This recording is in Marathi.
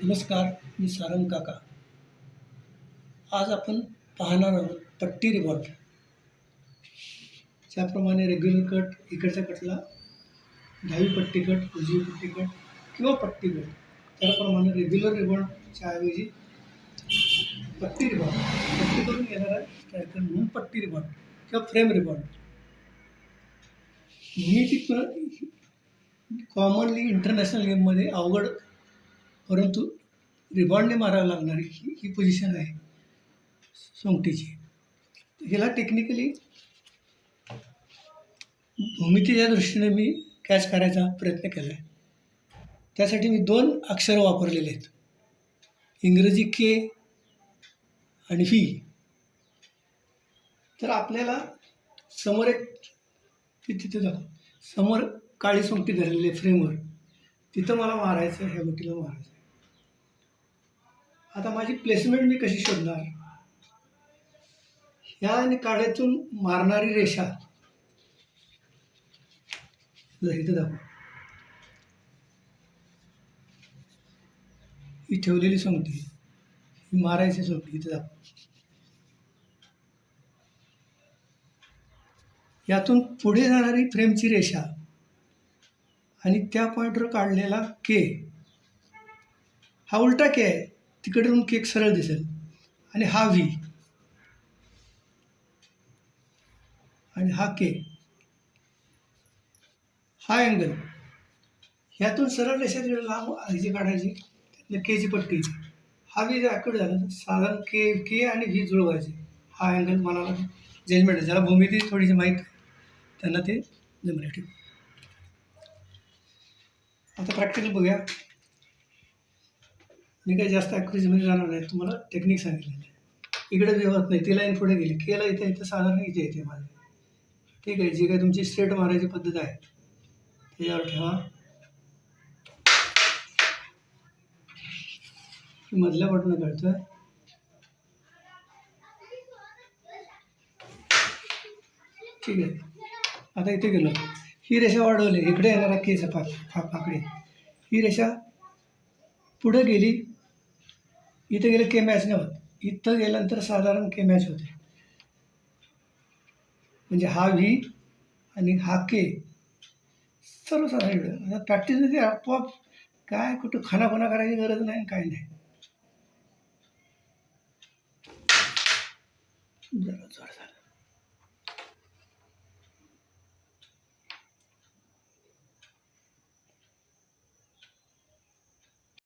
नमस्कार, मी सारंग काका. आज आपण पाहणार आहोत पट्टी रिबॉन्ड. ज्याप्रमाणे रेग्युलर कट इकडच्या कटला डावी पट्टी कट, उजवी पट्टी कट किंवा पट्टी कट, त्याप्रमाणे रेग्युलर रिबॉन्डच्या ऐवजी पट्टी रिबॉन्ड, पट्टी करून येणारा स्ट्रायकर म्हणून पट्टी रिबॉन्ड किंवा फ्रेम रिबॉन्ड. भूमिती कॉमनली इंटरनॅशनल गेममध्ये अवघड परंतु रिबॉन्डने मारावं लागणारी ही पोझिशन आहे सोंगटीची. ह्याला टेक्निकली भूमितीच्या दृष्टीने मी कॅच करायचा प्रयत्न केला आहे. त्यासाठी मी 2 अक्षर वापरलेले आहेत, इंग्रजी के आणि व्ही. तर आपल्याला समोर एक तिथे दाखव, समोर काळी सोंगटी धरलेली आहे फ्रेमवर, तिथं मला मारायचं आहे, ह्या गोटीला मारायचं आहे. आता माझी प्लेसमेंट मी कशी शोधणार? ह्या आणि काळ्यातून मारणारी रेषा इथं दाखव, ही ठेवलेली सोंगटी, ही मारायची सोंगटी इथं दाखव. यातून पुढे जाणारी फ्रेमची रेषा आणि त्या पॉईंटवर काढलेला के, हा उलटा के आहे, तिकडून केक सरळ दिसेल. आणि हा व्ही आणि हा के, हा अँगल, ह्यातून सरळ रेषा लांब ह्याची काढायची, त्यातलं केची पट्टी, हा व्ही ॲक्युरेट झाला तर साधारण के आणि व्ही जुळवायचे. हा अँगल मला जजमेंट आहे, ज्याला भूमिती थोडीशी माहीत आहे त्यांना ते जमले. ठीक, आता प्रॅक्टिकल बघूया. मी काही जास्त ॲक्युरेसीमध्ये जाणार नाही, तुम्हाला टेक्निक सांगितलेलं आहे. इकडे व्ही होत नाही, ती लाईन पुढे गेली, केला इथं साधारण इथे येते माझे. ठीक आहे, जी काही तुमची स्ट्रेट मारायची पद्धत आहे त्याच्यावर ठेवा. मधल्या बटन कळतोय, ठीक आहे. आता इथे गेलो, ही रेषा वाढवली, इकडे येणारा केस फाकडे, ही रेषा पुढे गेली, इथे गेले के मॅच नाही होत, इथं गेल्यानंतर साधारण के मॅच होते. म्हणजे हा व्ही आणि हा के सर्वसाधारण इकडं. आता प्रॅक्टिसमध्ये आपोआप काय कुठं खानाखुणा करायची गरज नाही, काय नाही. जरा जोर झाला.